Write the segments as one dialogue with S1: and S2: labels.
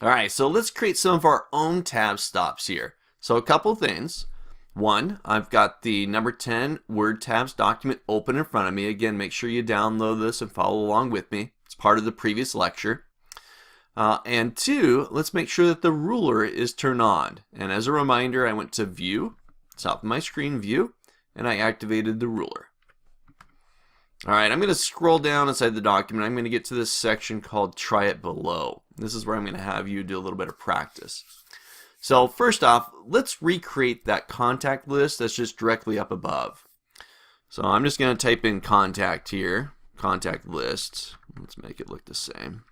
S1: All right, so let's create some of our own tab stops here. So a couple things. One, I've got the number 10 Word tabs document open in front of me. Again, make sure you download this and follow along with me. It's part of the previous lecture. And two, let's make sure that the ruler is turned on. And as a reminder, I went to View, top of my screen, View, and I activated the ruler. All right, I'm going to scroll down inside the document. I'm going to get to this section called Try It Below. This is where I'm going to have you do a little bit of practice. So first off, let's recreate that contact list that's just directly up above. So I'm just going to type in contact here, contact list. Let's make it look the same.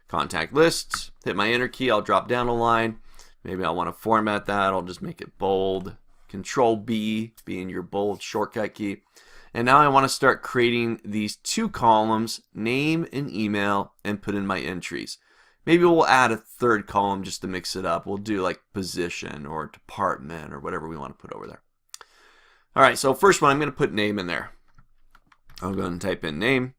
S1: Contact list, hit my enter key, I'll drop down a line. Maybe I want to format that, I'll just make it bold. Control B being your bold shortcut key. And now I want to start creating these two columns, name and email, and put in my entries. Maybe we'll add a third column just to mix it up. We'll do like position or department or whatever we want to put over there. All right, so first one, I'm going to put name in there. I'll go and type in name.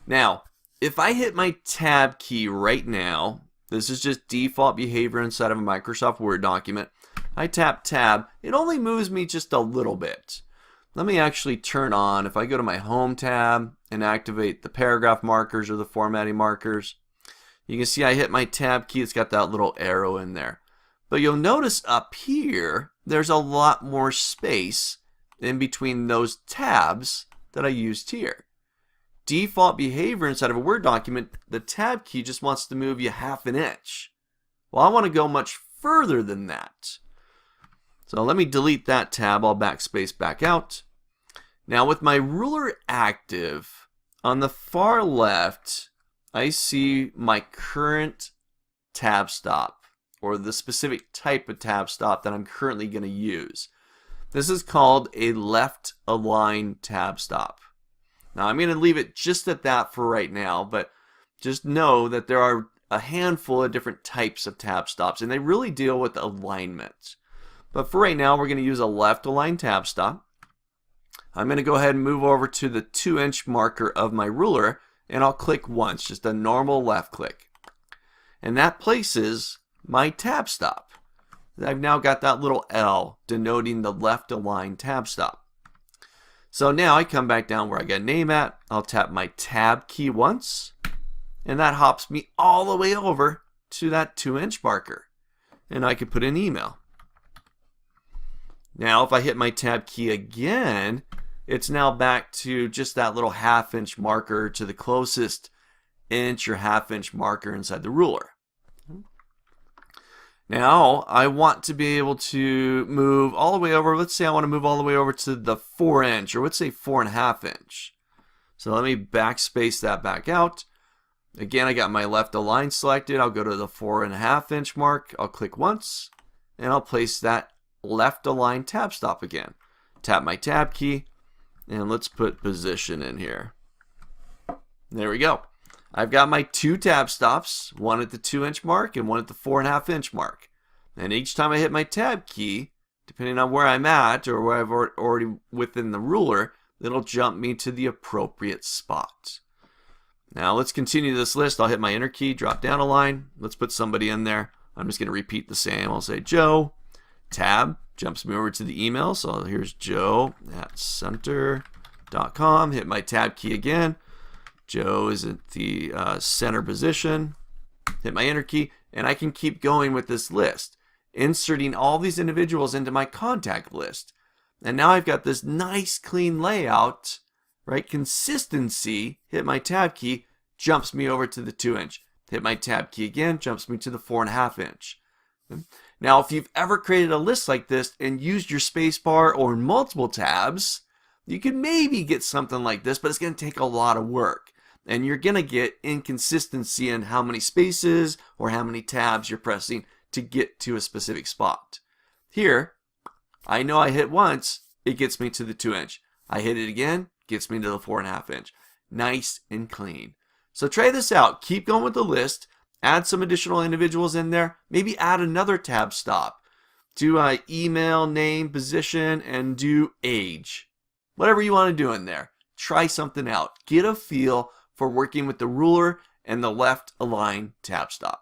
S1: Now, if I hit my tab key right now, this is just default behavior inside of a Microsoft Word document. I tap tab, it only moves me just a little bit. Let me actually turn on, if I go to my home tab and activate the paragraph markers or the formatting markers, you can see I hit my tab key, it's got that little arrow in there. But you'll notice up here, there's a lot more space in between those tabs that I used here. Default behavior inside of a Word document, the tab key just wants to move you half an inch. Well, I want to go much further than that. So let me delete that tab, I'll backspace back out. Now with my ruler active, on the far left, I see my current tab stop, or the specific type of tab stop that I'm currently going to use. This is called a left align tab stop. Now I'm going to leave it just at that for right now, but just know that there are a handful of different types of tab stops, and they really deal with alignment. But for right now, we're going to use a left align tab stop. I'm going to go ahead and move over to the 2-inch marker of my ruler, and I'll click once, just a normal left click. And that places my tab stop. I've now got that little L denoting the left align tab stop. So now I come back down where I got name at, I'll tap my tab key once, and that hops me all the way over to that 2-inch marker. And I can put in email. Now if I hit my tab key again, it's now back to just that little half-inch marker to the closest inch or half-inch marker inside the ruler. Now I want to be able to move all the way over. Let's say I want to move all the way over to the 4-inch, or let's say 4.5 inch. So let me backspace that back out. Again, I got my left align selected. I'll go to the 4.5 inch mark. I'll click once, and I'll place that left align tab stop again. Tap my tab key, and let's put position in here. There we go. I've got my two tab stops, one at the 2-inch mark and one at the 4.5 inch mark. And each time I hit my tab key, depending on where I'm at or where I've already within the ruler, it'll jump me to the appropriate spot. Now let's continue this list. I'll hit my enter key, drop down a line. Let's put somebody in there. I'm just going to repeat the same. I'll say Joe. Tab jumps me over to the email. So here's joe@center.com. Hit my tab key again. Joe is at the center position. Hit my enter key, and I can keep going with this list, inserting all these individuals into my contact list. And now I've got this nice clean layout, right? Consistency. Hit my tab key, jumps me over to the 2-inch. Hit my tab key again, jumps me to the 4.5 inch. Now, if you've ever created a list like this and used your space bar or multiple tabs, you could maybe get something like this, but it's going to take a lot of work. And you're going to get inconsistency in how many spaces or how many tabs you're pressing to get to a specific spot. Here, I know I hit once, it gets me to the 2-inch. I hit it again, gets me to the 4.5 inch. Nice and clean. So try this out. Keep going with the list. Add some additional individuals in there. Maybe add another tab stop. Do email, name, position, and do age. Whatever you want to do in there. Try something out. Get a feel for working with the ruler and the left align tab stop.